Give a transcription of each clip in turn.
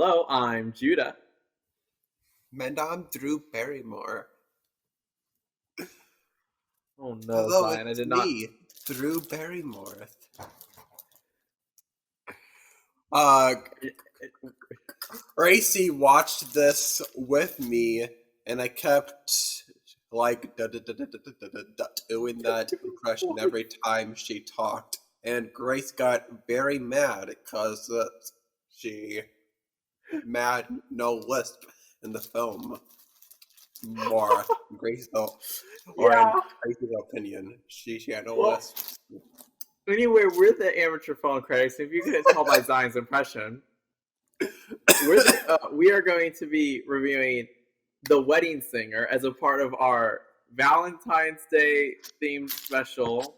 Hello, I'm Judah. And I'm Drew Barrymore. Oh no, Hello, Zion, I it's did not. me, Drew Barrymore. Uh, Gracie watched this with me, and I kept doing that impression every time she talked. And Grace got very mad because she mad no lisp in the film. More Grace, or in Yeah. Grace's opinion, she had no Well, lisp. anyway, we're the amateur phone critics. If you couldn't tell by Zion's impression, we are going to be reviewing The Wedding Singer as a part of our Valentine's Day themed special.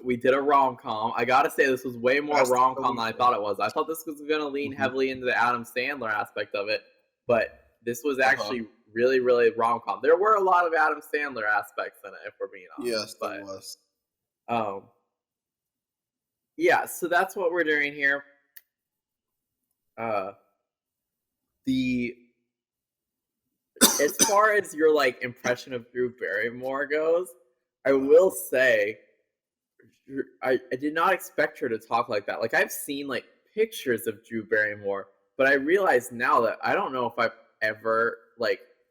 We did a rom-com. I gotta say, this was way more That's rom-com really than I cool. thought it was. I thought this was gonna lean heavily into the Adam Sandler aspect of it, but this was actually really, really rom-com. There were a lot of Adam Sandler aspects in it, if we're being honest. Yes, there was. Yeah, so that's what we're doing here. The as far as your impression of Drew Barrymore goes, I will say I did not expect her to talk like that. Like, I've seen pictures of Drew Barrymore, but I realize now that I don't know if I've ever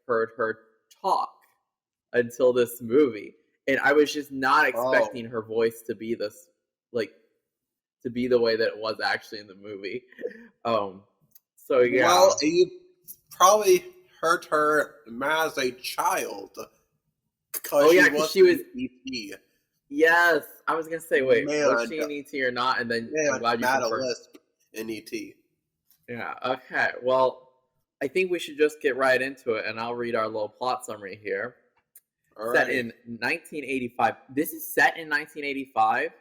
heard her talk until this movie, and I was just not expecting her voice to be this to be the way that it was actually in the movie. So yeah. Well, you probably heard her as a child. Oh yeah, because she was E.T. Yes, I was gonna say, wait, was she Man, in ET or not? And then I'm glad you Mad confirmed. Lisp in E.T. Yeah. Okay. Well, I think we should just get right into it, and I'll read our little plot summary here. Set in 1985. This is set in 1985.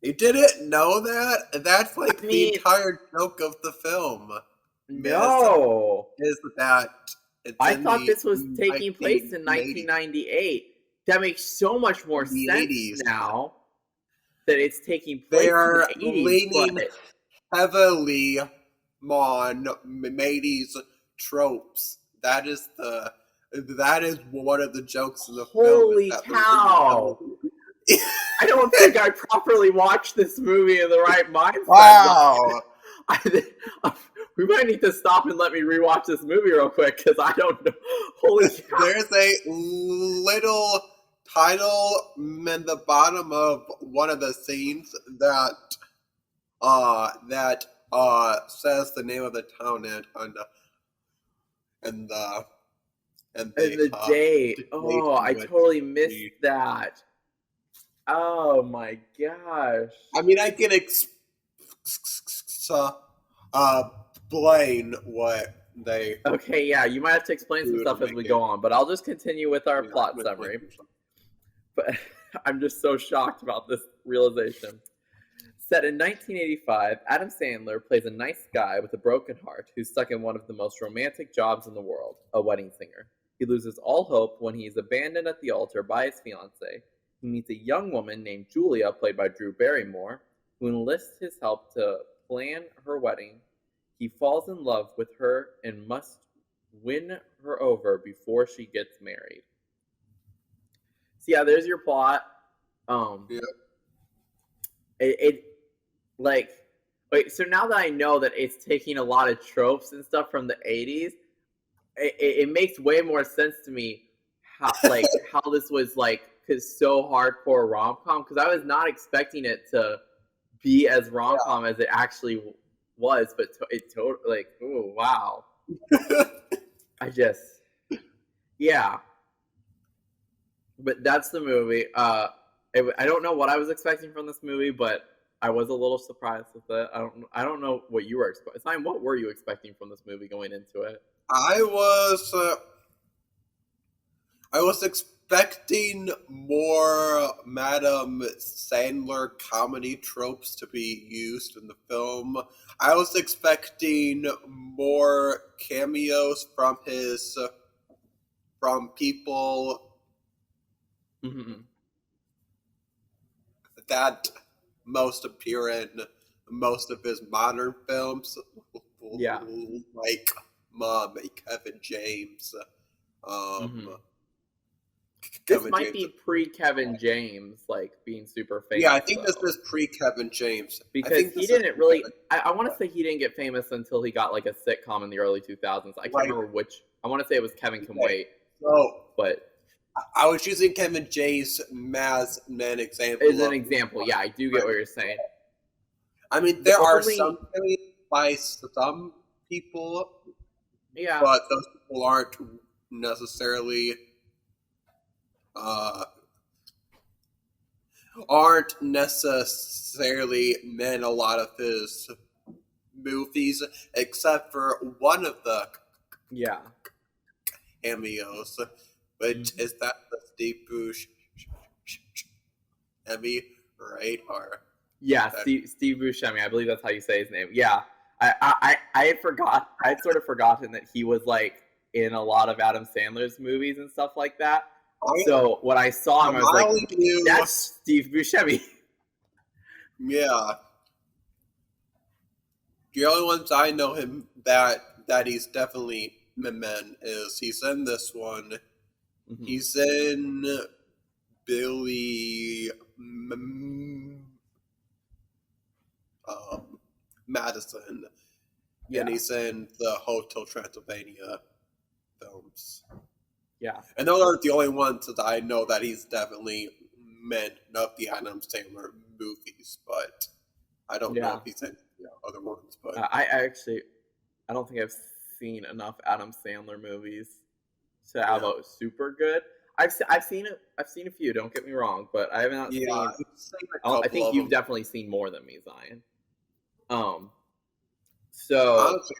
You didn't know that? That's the entire joke of the film. No. Is that I thought this was taking place in 1998. That makes so much more sense 80s. Now that it's taking place in the 80s. They are leaning heavily on 80s tropes. That is one of the jokes in the film. Holy cow! I don't think I properly watched this movie in the right mindset. Wow! We might need to stop and let me rewatch this movie real quick, because I don't know. Holy cow! There's a little title in the bottom of one of the scenes that says the name of the town and the date. Oh, I totally missed that. Oh my gosh! I mean, I can explain what they. Okay, yeah, you might have to explain some stuff as we go on, but I'll just continue with our plot summary. But I'm just so shocked about this realization. Set in 1985, Adam Sandler plays a nice guy with a broken heart who's stuck in one of the most romantic jobs in the world, a wedding singer. He loses all hope when he is abandoned at the altar by his fiancée. He meets a young woman named Julia, played by Drew Barrymore, who enlists his help to plan her wedding. He falls in love with her and must win her over before she gets married. So yeah, there's your plot. So now that I know that it's taking a lot of tropes and stuff from the 80s, it makes way more sense to me how this was so hardcore rom-com, because I was not expecting it to be as rom-com as it actually was, but it totally oh wow. But that's the movie. I don't know what I was expecting from this movie, but I was a little surprised with it. I don't know what you were expecting. Simon, what were you expecting from this movie going into it? I was expecting more Adam Sandler comedy tropes to be used in the film. I was expecting more cameos from people that most appear in most of his modern films, Yeah. like Mom, Kevin James. This might be pre-Kevin James, like, being super famous. Yeah, I think this is pre-Kevin James. Because he didn't really... I want to say he didn't get famous until he got, like, a sitcom in the early 2000s. I can't remember which... I want to say it was Kevin Can Wait. But... I was using Kevin James as an example. As an example, yeah, I do get what you're saying. I mean, there are some by some people, but those people aren't necessarily in a lot of his movies, except for one of the cameos, which is that the Steve Buscemi, right? Or Steve Buscemi. I believe that's how you say his name. Yeah, I had forgot. I'd sort of forgotten that he was like in a lot of Adam Sandler's movies and stuff like that. So when I saw him, I was like, "That's Steve Buscemi." Yeah. The only ones I know him that he's definitely men is he's in this one. Mm-hmm. He's in Billy Madison. And he's in the Hotel Transylvania films. Yeah. And those aren't the only ones that I know that he's definitely meant of the Adam Sandler movies, but I don't know if he's in other ones. But I don't think I've seen enough Adam Sandler movies to have a super good. I've seen a few. Don't get me wrong, but I have not seen. I think you've definitely seen more than me, Zion. So honestly,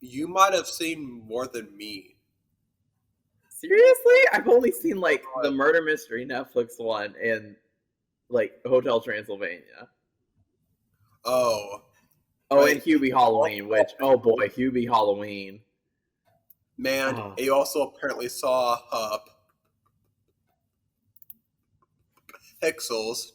you might have seen more than me. Seriously? I've only seen like the Murder Mystery Netflix one and like Hotel Transylvania. Oh, and Hubie Halloween, which Hubie Halloween. Man, you also apparently saw Pixels.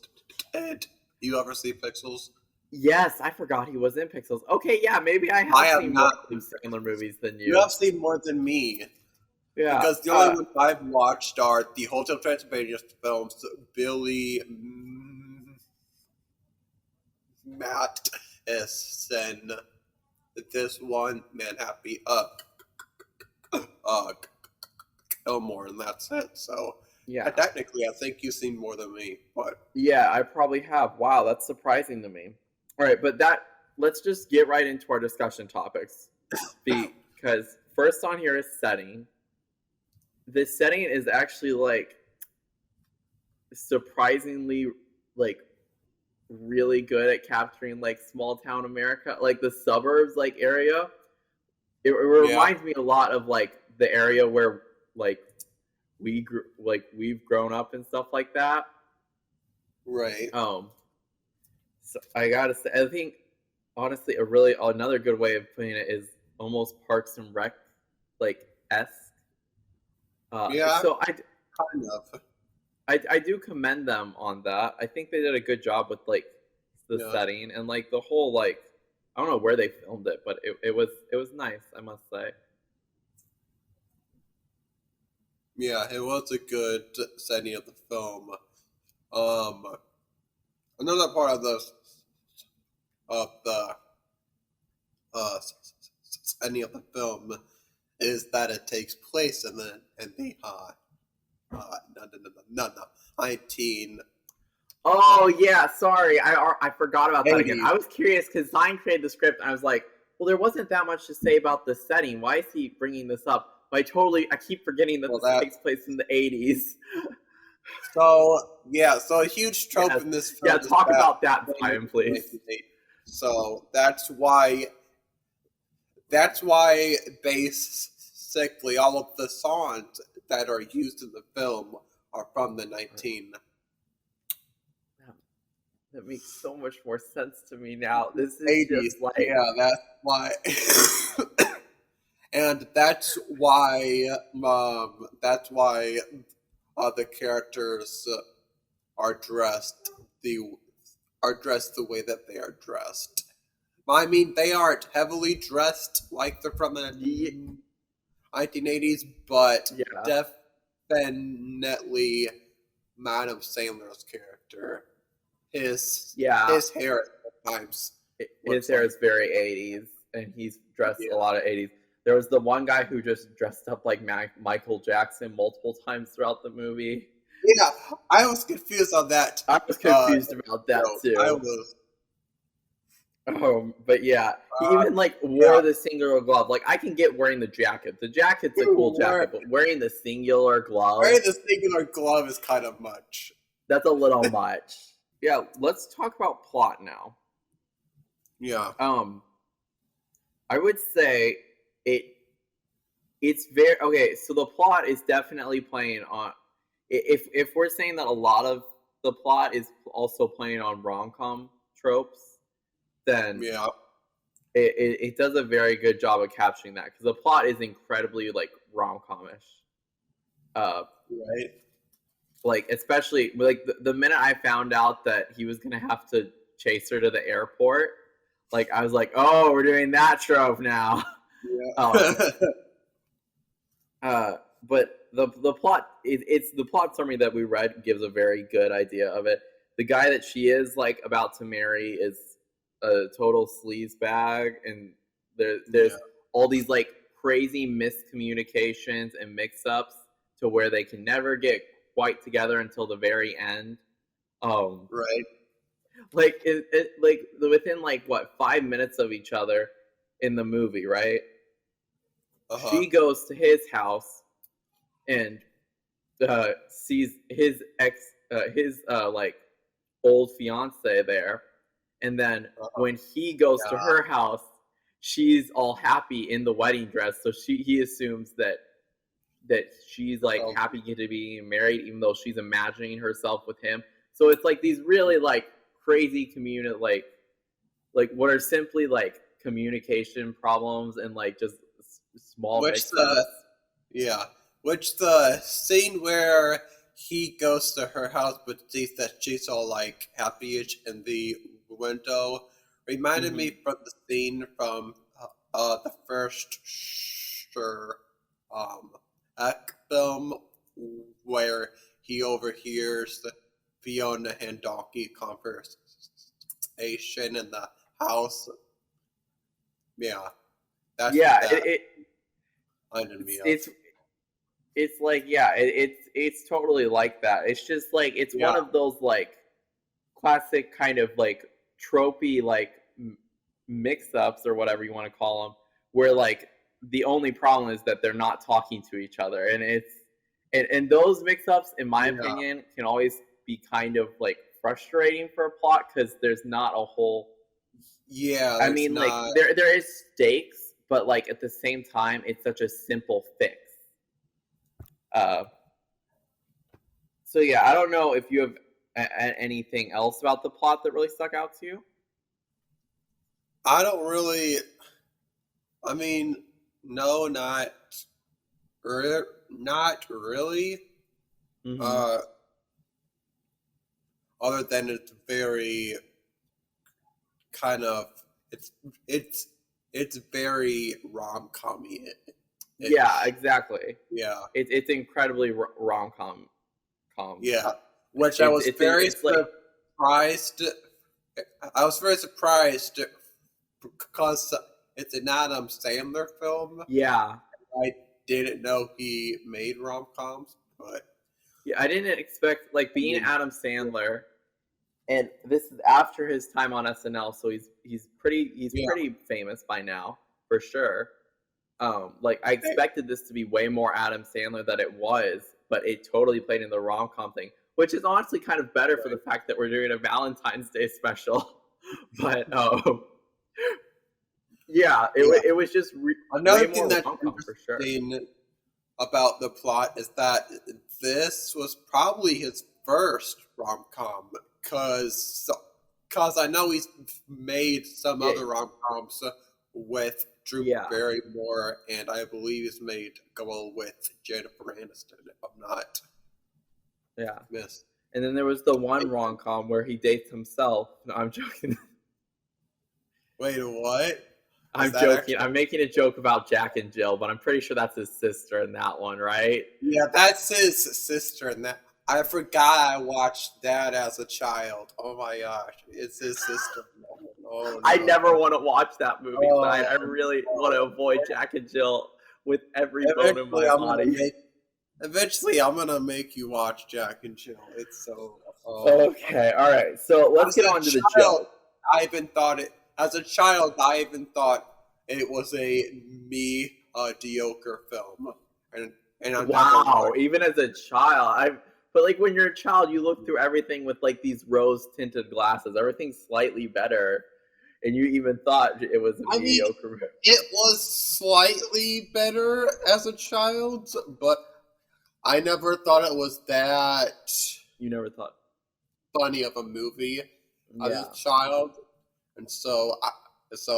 Did you ever see Pixels? Yes, I forgot he was in Pixels. Okay, yeah, maybe I have seen more Sandler movies than you. You have seen more than me. Yeah. Because the only ones I've watched are the Hotel Transylvania films, Billy Madison, this one, Man Happy Gilmore, and that's it. So technically I think you've seen more than me. But I probably have. Wow, that's surprising to me. All right, but let's just get right into our discussion topics. Because first on here is setting. This setting is actually like surprisingly like really good at capturing like small town America, like the suburbs like area. It reminds me a lot of like the area where like we've grown up and stuff like that. Right. So I gotta say, I think honestly another good way of putting it is almost Parks and Rec like esque. So I do commend them on that. I think they did a good job with like the setting and like the whole like I don't know where they filmed it, but it was nice, I must say. Yeah, it was a good setting of the film. Another part of the setting of the film is that it takes place in the 19. Oh yeah, sorry, I forgot about that again. I was curious because Zion created the script, and I was like, well, there wasn't that much to say about the setting. Why is he bringing this up? But I keep forgetting that this takes place in the 80s. So a huge trope in this film. Yeah, talk about that, Zion, please. So that's why basically all of the songs that are used in the film are from the 19. That makes so much more sense to me now. This is 80s. Just like that's why. And that's why the characters are dressed the are dressed the way that they are dressed. I mean, they aren't heavily dressed like they're from the 1980s, but Yeah. definitely Adam Sandler's character. His hair at times. His hair is very 80s, and he's dressed a lot of 80s. There was the one guy who just dressed up like Michael Jackson multiple times throughout the movie. Yeah, I was confused on that. I was confused about that too. I was. But yeah, he even like wore the singular glove. Like, I can get wearing the jacket. The jacket's a cool jacket, but wearing the singular glove. Wearing the singular glove is kind of much. That's a little much. Yeah, let's talk about plot now. Yeah. I would say it's very okay. So the plot is definitely playing on. If we're saying that a lot of the plot is also playing on rom-com tropes, then it does a very good job of capturing that, because the plot is incredibly like rom-comish. Right. Like, especially like the minute I found out that he was gonna have to chase her to the airport, like I was like, oh, we're doing that trope now. Yeah. But the plot, it's the plot summary that we read gives a very good idea of it. The guy that she is like about to marry is a total sleaze bag, and there's all these like crazy miscommunications and mix-ups to where they can never get quite together until the very end. Right. Like like within like what 5 minutes of each other in the movie, right? She goes to his house and sees his like old fiance there, and then when he goes to her house, she's all happy in the wedding dress, so he assumes that she's like happy to be married, even though she's imagining herself with him. So it's like these really like crazy like what are simply like communication problems and like just small mix-ups. Which the scene where he goes to her house but sees that she's all like happy-ish in the window reminded me from the scene from the first Eck film where he overhears the Fiona and Donkey conversation in the house. Yeah. That's it's like it's totally like that. It's just like it's one of those like classic kind of like tropey like mix-ups or whatever you want to call them, where like the only problem is that they're not talking to each other, and and those mix-ups, in my opinion, can always be kind of like frustrating for a plot, because there's not a whole I mean, like there is stakes, but like at the same time, it's such a simple fix. So yeah, I don't know if you have anything else about the plot that really stuck out to you. I don't really. I mean, no, not really. Other than it's very kind of it's very rom-com-y. Yeah, exactly. Yeah, it's incredibly rom-com. Yeah, which I was very surprised. I was very surprised because it's an Adam Sandler film. Yeah, I didn't know he made rom-coms, but yeah, I didn't expect like being Adam Sandler. And this is after his time on SNL, so he's pretty famous by now, for sure. Like I expected this to be way more Adam Sandler than it was, but it totally played in the rom-com thing, which is honestly kind of better for the fact that we're doing a Valentine's Day special. But it was just another thing that's interesting about the plot is that this was probably his first rom-com. Because I know he's made some other rom-coms with Drew Barrymore, and I believe he's made a couple with Jennifer Aniston, if I'm not And then there was the one rom-com where he dates himself. No, I'm joking. Wait, what? I'm joking. I'm making a joke about Jack and Jill, but I'm pretty sure that's his sister in that one, right? Yeah, that's his sister in that. I forgot I watched that as a child. Oh my gosh, it's his sister. Oh, no. I never want to watch that movie. Oh, I really want to avoid Jack and Jill with every bone in my body. Eventually, I'm gonna make you watch Jack and Jill. It's so. Okay, all right. So let's get on to the joke. As a child, I even thought it was a mediocre film. And I'm wow, even as a child, but like when you're a child, you look through everything with like these rose-tinted glasses. Everything's slightly better, and you even thought it was a mediocre movie. It was slightly better as a child, but I never thought it was that. You never thought funny of a movie as a child, and so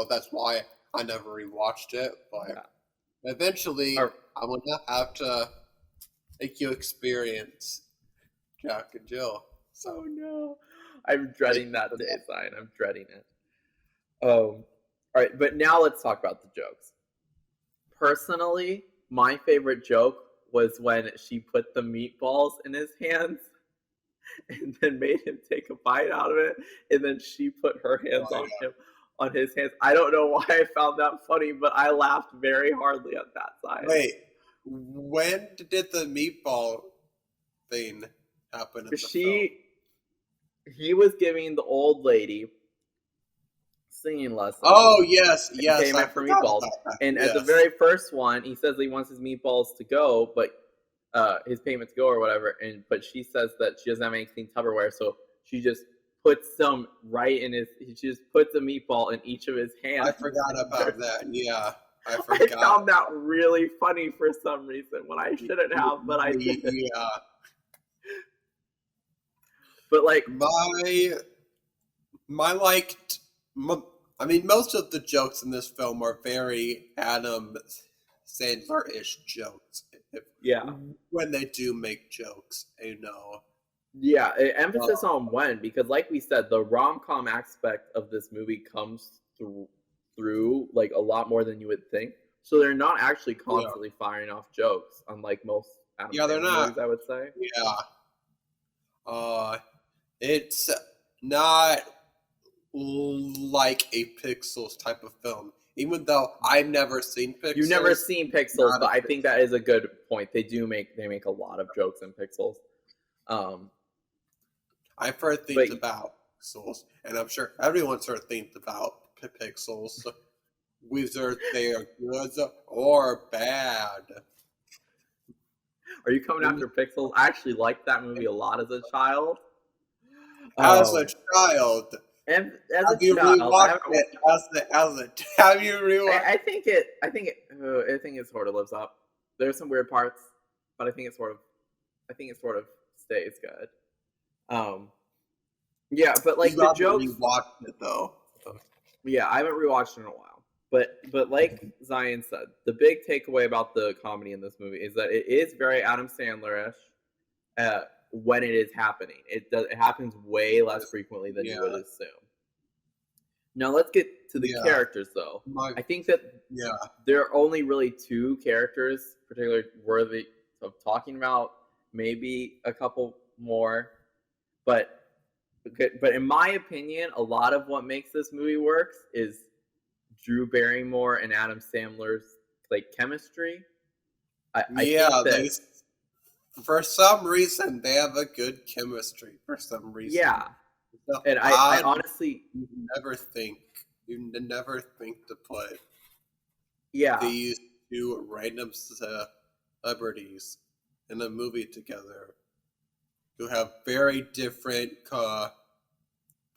that's why I never rewatched it. But eventually, I'm gonna have to make you experience Jack and Jill. So. Oh no, I'm dreading that day, Zion. I'm dreading it. All right, but now let's talk about the jokes. Personally, my favorite joke was when she put the meatballs in his hands and then made him take a bite out of it, and then she put her hands on his hands. I don't know why I found that funny, but I laughed very hardly at that side. Wait, when did the meatball thing happen in the film? He was giving the old lady singing lessons. Oh, yes. Payment for meatballs. And at the very first one, he says he wants his meatballs to go, but his payment to go or whatever. But she says that she doesn't have anything Tupperware, so she just puts some she just puts a meatball in each of his hands. I forgot about that. Yeah, I forgot. I found that really funny for some reason when I shouldn't have, but I did. Yeah. But like most of the jokes in this film are very Adam Sandler-ish jokes. When they do make jokes, Yeah, emphasis on when, because like we said, the rom-com aspect of this movie comes through like a lot more than you would think. So they're not actually constantly firing off jokes, unlike most Adam Sandler movies, I would say. Yeah. It's not like a Pixels type of film. Even though I've never seen Pixels. You've never seen Pixels, but I think that is a good point. They make a lot of jokes in Pixels. I've heard things about Pixels, and I'm sure everyone's heard things about Pixels. Whether they are good or bad. Are you coming after Pixels? I actually liked that movie a lot as a child. As a child. And have you rewatched it? Have you rewatched? I think it sort of lives up. There's some weird parts, but I think it sort of stays good. Yeah, but like the jokes. You rewatched it though. Yeah, I haven't rewatched it in a while. But like Zion said, the big takeaway about the comedy in this movie is that it is very Adam Sandler-ish when it is happening. It happens way less frequently than you would assume. Now let's get to the characters, though. I think that there are only really two characters particularly worthy of talking about. Maybe a couple more, but in my opinion, a lot of what makes this movie works is Drew Barrymore and Adam Sandler's like chemistry. I think that, for some reason, they have a good chemistry. For some reason, and I honestly never think to put these two random celebrities in a movie together who have very different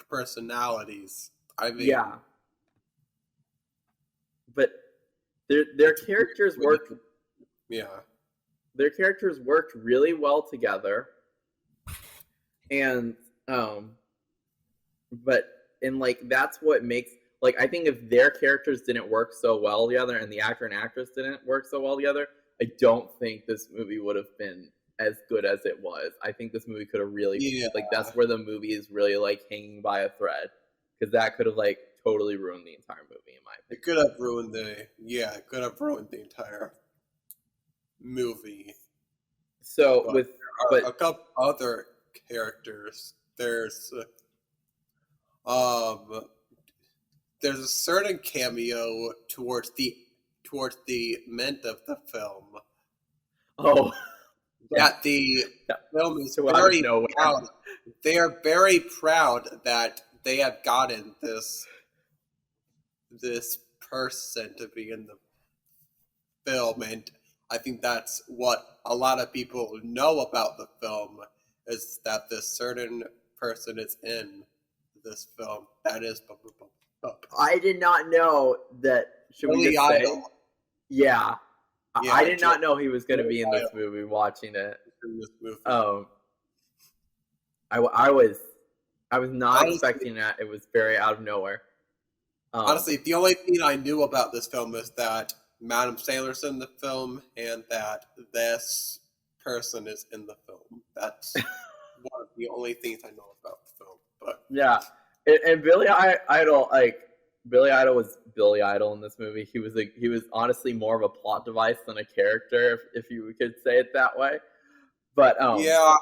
personalities. I mean, but their characters work. Yeah. Their characters worked really well together, and that's what makes I think if their characters didn't work so well together and the actor and actress didn't work so well together, I don't think this movie would have been as good as it was. I think this movie could have really like that's where the movie is really like hanging by a thread, because that could have like totally ruined the entire movie in my opinion. It could have ruined the entire movie. So but a couple other characters. There's a certain cameo towards the end of the film. Oh, that the film is very proud. They are very proud that they have gotten this person to be in the film, and I think that's what a lot of people know about the film, is that this certain person is in this film. That is, I did not know that. Should we just say? Yeah. I did not know he was going to be in this movie. Watching it, I was not expecting that. It was very out of nowhere. Honestly, the only thing I knew about this film is that Adam Sandler's in the film and that this person is in the film. That's one of the only things I know about the film. But yeah, and Billy Idol, Billy Idol was Billy Idol in this movie. He was honestly more of a plot device than a character, if you could say it that way. But yeah,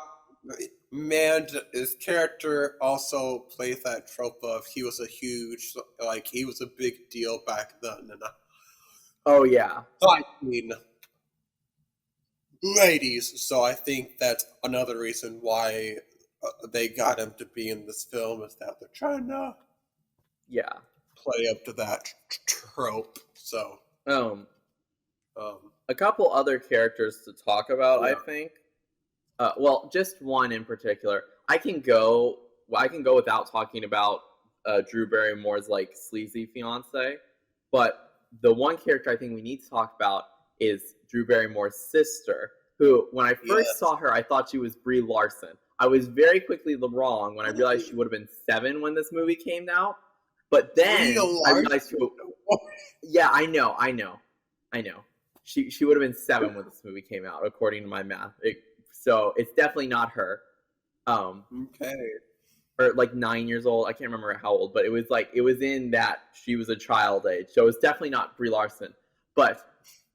man, his character also plays that trope of he was a big deal back then. And oh yeah, I mean, ladies. So I think that's another reason why they got him to be in this film, is that they're trying to play up to that trope. So a couple other characters to talk about, I think. Well, just one in particular. I can go without talking about Drew Barrymore's like sleazy fiance, but the one character I think we need to talk about is Drew Barrymore's sister, who, when I first saw her, I thought she was Brie Larson. I was very quickly wrong when I realized she would have been 7 when this movie came out. But then I realized, yeah, I know. She would have been 7 when this movie came out, according to my math. So it's definitely not her. Okay. Or like 9 years old. I can't remember how old, but it was in that she was a child age. So it's definitely not Brie Larson. But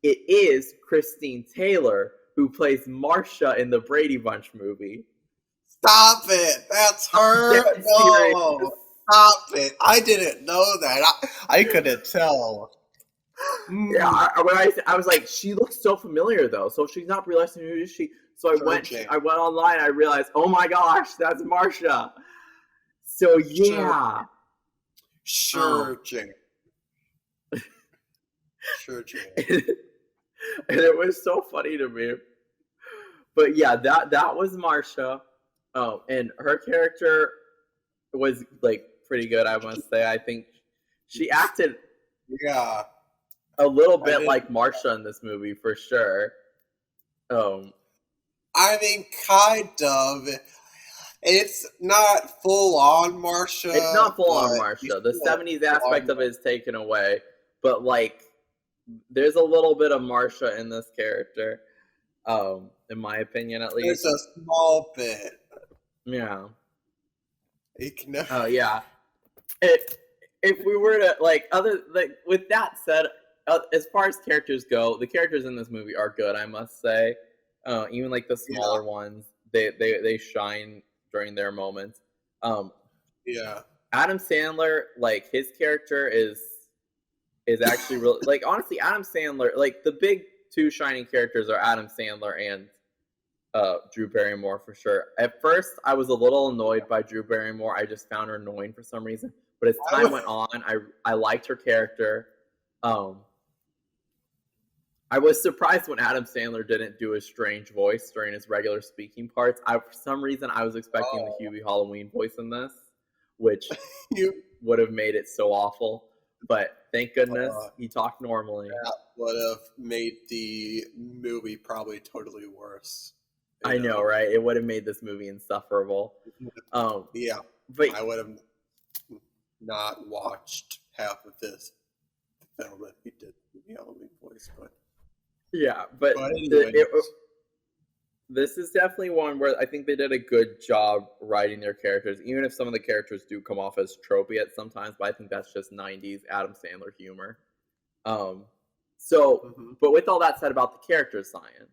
it is Christine Taylor, who plays Marcia in the Brady Bunch movie. Stop it! That's her. No, stop it! I didn't know that. I couldn't tell. Yeah, I was like, she looks so familiar though. So if she's not Brie Larson, who is she? So I went online. I realized, oh my gosh, that's Marcia. So yeah, sure, Jane. Sure, Jane. And it was so funny to me. But yeah, that was Marcia. Oh, and her character was like pretty good, I must say. I think she acted a little bit like Marcia in this movie for sure. I mean, kind of. It's not full on Marcia. It's not full on Marcia. The 70s aspect of it is taken away, but like there's a little bit of Marcia in this character, in my opinion, at least. There's a small bit. Yeah. Oh yeah. If we were to with that said, as far as characters go, the characters in this movie are good, I must say. Even like the smaller ones, they shine during their moments. Adam Sandler, like his character is actually really like, honestly, Adam Sandler, like the big two shining characters are Adam Sandler and Drew Barrymore for sure. At first, I was a little annoyed by Drew Barrymore. I just found her annoying for some reason. But as time went on, I liked her character. I was surprised when Adam Sandler didn't do a strange voice during his regular speaking parts. For some reason, I was expecting the Hubie Halloween voice in this, which would have made it so awful. But thank goodness he talked normally. That would have made the movie probably totally worse. I know, right? It would have made this movie insufferable. But I would have not watched half of this film if he did the Halloween voice. But yeah, but This is definitely one where I think they did a good job writing their characters, even if some of the characters do come off as tropey at sometimes, but I think that's just 90s Adam Sandler humor. Um, so, Mm-hmm. but with all that said about the characters, Cyan,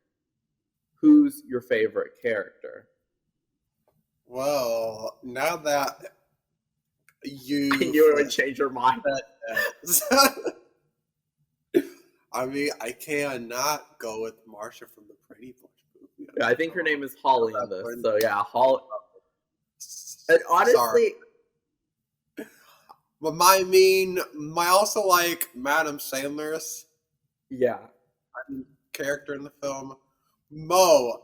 who's your favorite character? Well, now that I you've knew it would change your mind. I mean, I cannot go with Marsha from the Brady Bunch movie. Yeah, I think her name is Holly in this. So yeah, Holly. And Sorry. honestly, But my also like Madam Sandler's yeah, character in the film. Mo,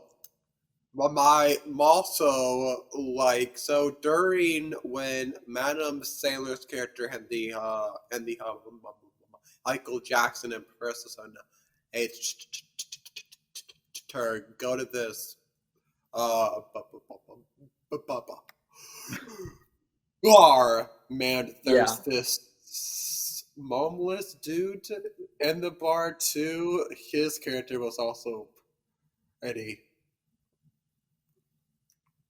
my also like so during when Madam Sandler's character and the Michael Jackson and Princess on to go to this bar, man, there's this homeless dude in the bar too. His character was also pretty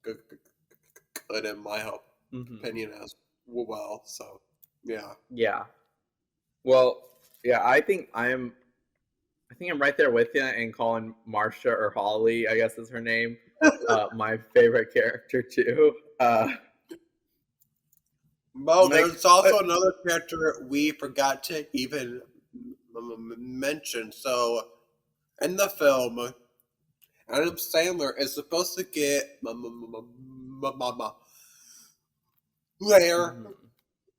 good in my opinion as well. So yeah. Yeah. Well, yeah, I think I'm right there with you and calling Marsha or Holly, I guess is her name, my favorite character too. Well, there's also another character we forgot to even mention. So, in the film, Adam Sandler is supposed to get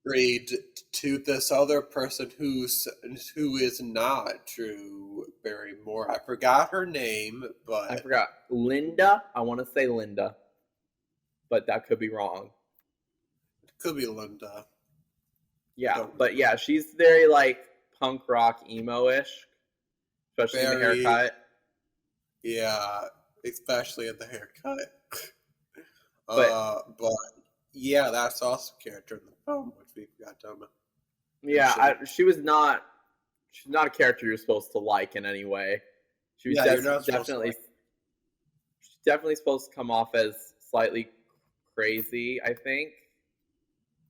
married to this other person who is not Drew Barrymore. I forgot her name, but I forgot Linda. I want to say Linda, but that could be wrong. It could be Linda. Yeah, but yeah, she's very like punk rock emo-ish, especially in the haircut. Yeah, especially in the haircut. But yeah, that's also a character in the film, which we forgot to mention. Yeah, she's not a character you're supposed to like in any way. She was definitely supposed to come off as slightly crazy, I think.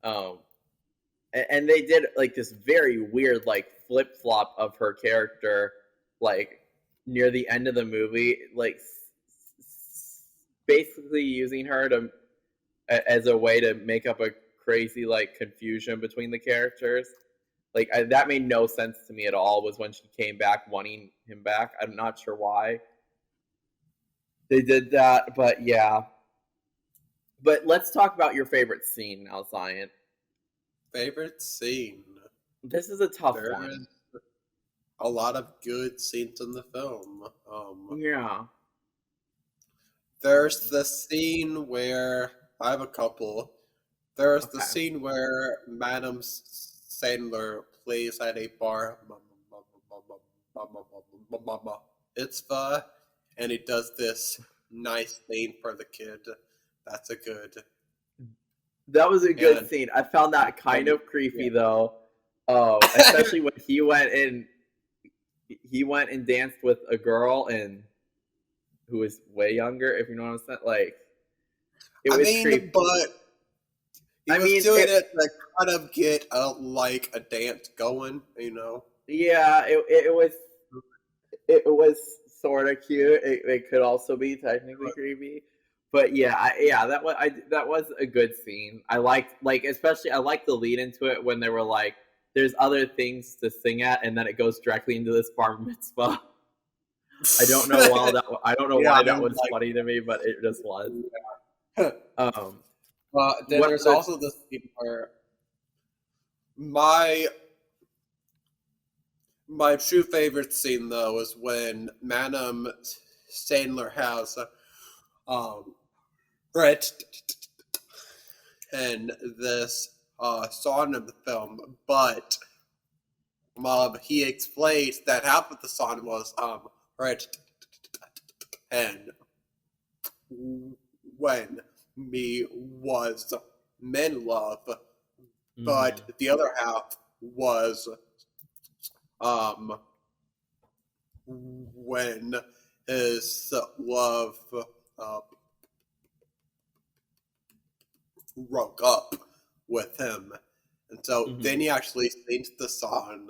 And they did like this very weird like flip flop of her character, like near the end of the movie, like basically using her to as a way to make up a crazy like confusion between the characters. Like that made no sense to me at all. Was when she came back wanting him back. I'm not sure why they did that, but yeah. But let's talk about your favorite scene now, Zion. Favorite scene. This is a tough one. A lot of good scenes in the film. Yeah. There's the scene where I have a couple. There's the scene where Madam Sandler plays at a bar. It's fun, and he does this nice thing for the kid. That's a good. That was a good scene. I found that kind of creepy though, especially when he went and danced with a girl and who was way younger. If you know what I'm saying, like it was creepy. But he was doing it to kind of get a dance going, you know. Yeah, it was sort of cute. It could also be technically creepy. But yeah, that was a good scene. I liked especially I liked the lead into it when they were like, "There's other things to sing at," and then it goes directly into this bar mitzvah. I don't know why that was funny to me, but it just was. Then there's also the scene where my true favorite scene though is when Madam Sandler has Brett and this song in the film, but he explains that half of the song was Brett and when me was men love, but the other half was when his love broke up with him. And so then he actually sings the song.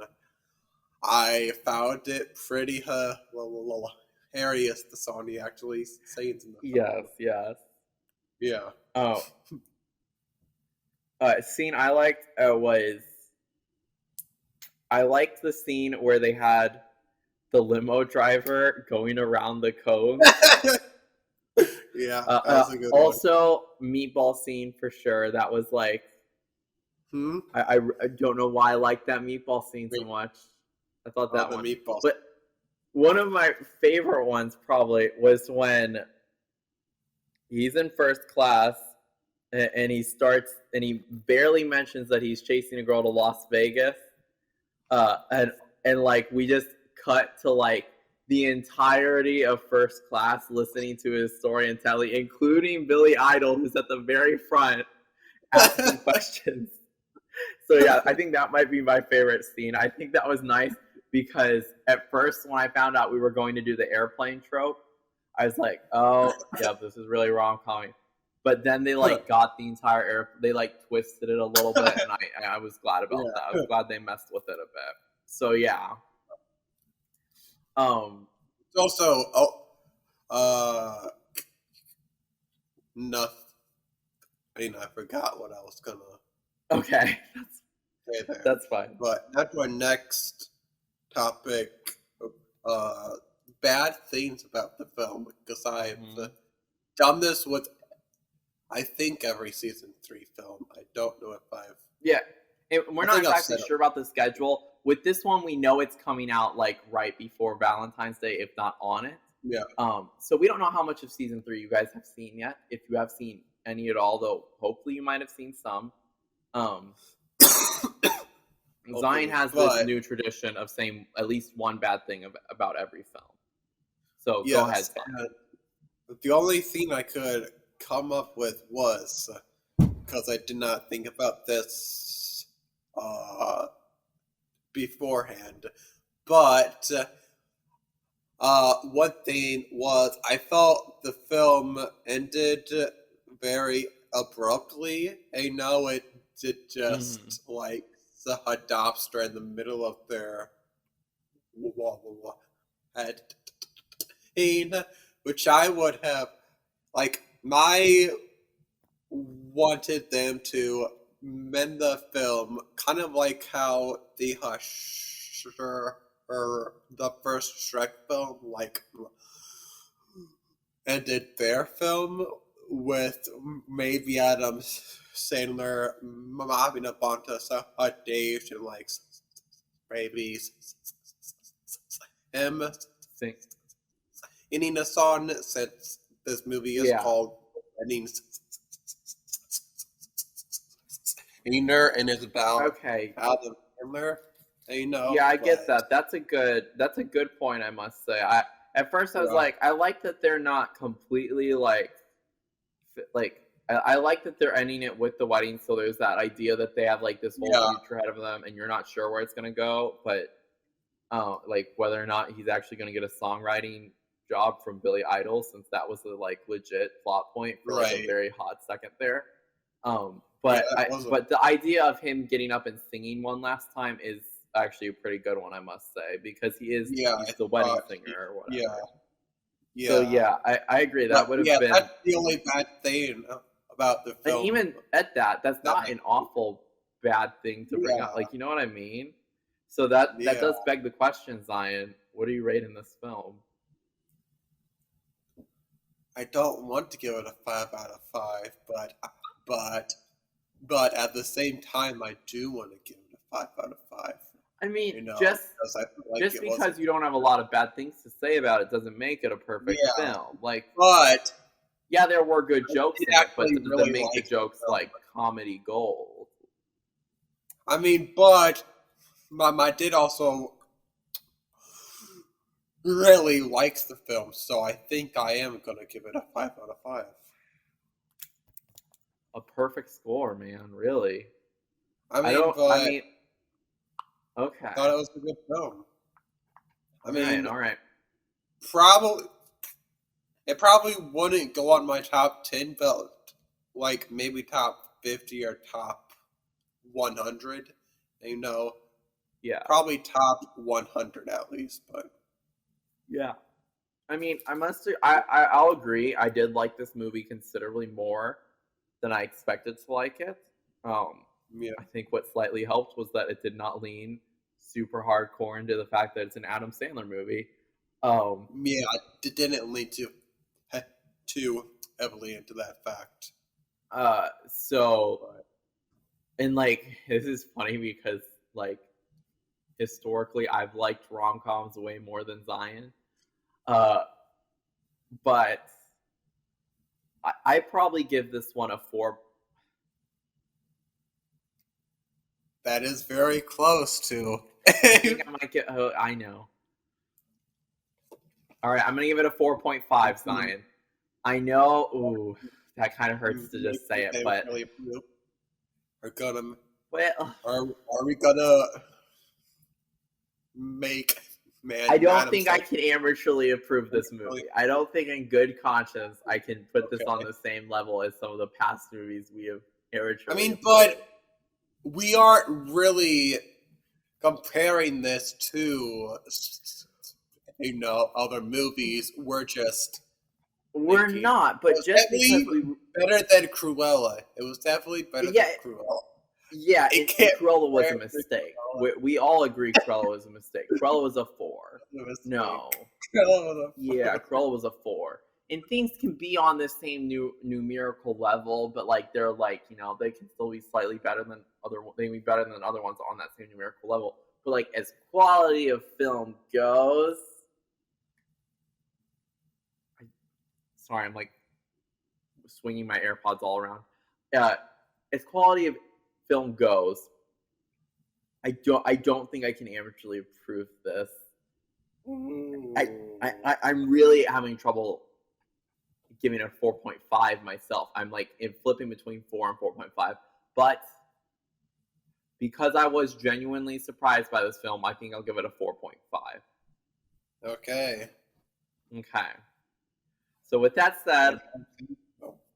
I found it pretty hilarious, the song he actually sings in the film. Yes. Yeah. Oh. Scene I liked was... I liked the scene where they had the limo driver going around the coast. Yeah, that was a good also, meatball scene for sure. That was like... I don't know why I liked that meatball scene so much. I thought that one. Meatballs. But one of my favorite ones probably was when he's in first class and he barely mentions that he's chasing a girl to Las Vegas. And like we just cut to like the entirety of first class listening to his story and telling, including Billy Idol, who's at the very front asking questions. So yeah, I think that might be my favorite scene. I think that was nice because at first when I found out we were going to do the airplane trope, I was like, oh yeah, this is really rom-com. But then they like got the entire they like twisted it a little bit, and I was glad about that. I was glad they messed with it a bit. So yeah. Also, nothing. I forgot what I was gonna. Okay, that's fine. But that's our next topic. Bad things about the film, because I've done this with, I think, every season 3 film. I don't know if I've. Yeah, we're not exactly sure about the schedule. With this one, we know it's coming out like right before Valentine's Day, if not on it. Yeah. So we don't know how much of season 3 you guys have seen yet. If you have seen any at all, though, hopefully you might have seen some. Zion has this new tradition of saying at least one bad thing about every film. So go ahead, Zion. The only thing I could come up with was, because I did not think about this beforehand, but one thing was I felt the film ended very abruptly. I know it did just like the dumpster in the middle of their head, which I would have my wanted them to mend the film, kind of like how the first Shrek film ended their film with maybe Adam Sandler having a bunch of days and maybe him singing a song, since this movie is called Ending Sandler and is about Adam Sandler. Yeah, I get that. That's a good point, I must say. At first I was like, I like that they're not completely I like that they're ending it with the wedding, so there's that idea that they have this whole future ahead of them and you're not sure where it's gonna go, but whether or not he's actually gonna get a songwriting job from Billy Idol, since that was the legit plot point for a very hot second there. But the idea of him getting up and singing one last time is actually a pretty good one, I must say, because he's the wedding singer or whatever. So yeah, I agree. That would have been. That's the only bad thing about the film. And even at that's not an awful bad thing to bring up. You know what I mean? So that does beg the question, Zion. What are you rating this film? I don't want to give it a 5 out of 5, but at the same time, I do want to give it a 5 out of 5. I mean, just because you don't have a lot of bad things to say about it doesn't make it a perfect film. But there were good jokes in it, but does that make the jokes comedy gold? I mean, but my dad also really likes the film, so I think I am going to give it a 5 out of 5. A perfect score, man, really. Okay. I I thought it was a good film. All right. Probably It probably wouldn't go on my top 10, but like maybe top 50 or top 100. You know, Yeah. probably top 100 at least. But Yeah. I mean, I'll agree. I did like this movie considerably more than I expected to like it. yeah, I think what slightly helped was that it did not lean super hardcore into the fact that it's an Adam Sandler movie. yeah, it didn't lean too heavily into that fact. And like, this is funny because like historically I've liked rom-coms way more than Zion. But I probably give this one a 4. That is very close to. I think I might get. Oh, I know. All right, I'm gonna give it a 4.5. Zion. I know. Ooh, that kind of hurts to just say it, but really are gonna. Well, are we gonna make? Man, I don't think I can amateurly approve this movie. I don't think, in good conscience, I can put this on the same level as some of the past movies we have amateurly. I mean, but we aren't really comparing this to, you know, other movies. We're not, but just because better than Cruella. It was definitely better than Cruella. Yeah, Cruella was a mistake. We all agree Cruella was a mistake. Cruella was a 4. No. Yeah, Cruella was a 4. And things can be on the same numerical level, but like they're like, you know, they can still be slightly better than other ones on that same numerical level. But like as quality of film goes, sorry, I'm like swinging my AirPods all around. As quality of film goes, I don't think I can amateurly approve this. I'm really having trouble giving it a 4.5 myself. I'm like flipping between 4 and 4.5, but because I was genuinely surprised by this film, I think I'll give it a 4.5. Okay. So with that said,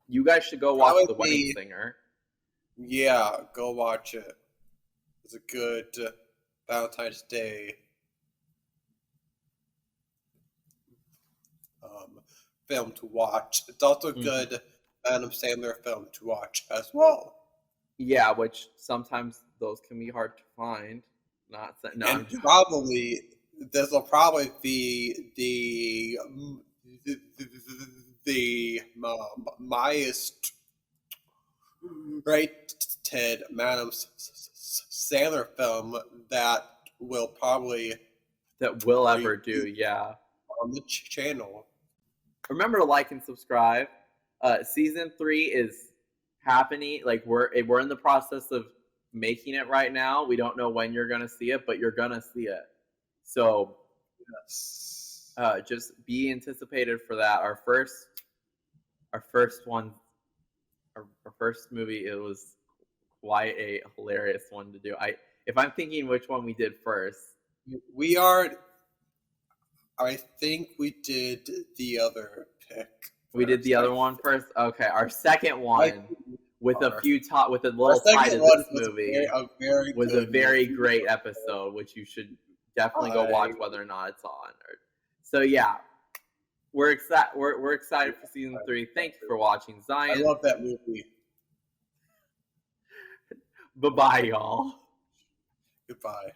you guys should go watch The Wedding Singer. Yeah, go watch it. It's a good Valentine's Day film to watch. It's also a good Adam Sandler film to watch as well. Yeah, which sometimes those can be hard to find. Probably this will probably be the highest rated Adam Sandler film that we'll ever do. Yeah, on the channel. Remember to like and subscribe. Season 3 is happening. Like we're in the process of making it right now. We don't know when you're gonna see it, but you're gonna see it. So yes, just be anticipated for that. Our first movie, it was quite a hilarious one to do. If I'm thinking which one we did first, I think we did the other pick. We did the other one first. Okay, our second one with a little tie to this movie was a very great episode, which you should definitely go watch whether or not it's on. So yeah, we're excited. We're excited for season 3. Thank you for watching, Zion. I love that movie. Bye-bye, y'all. Goodbye.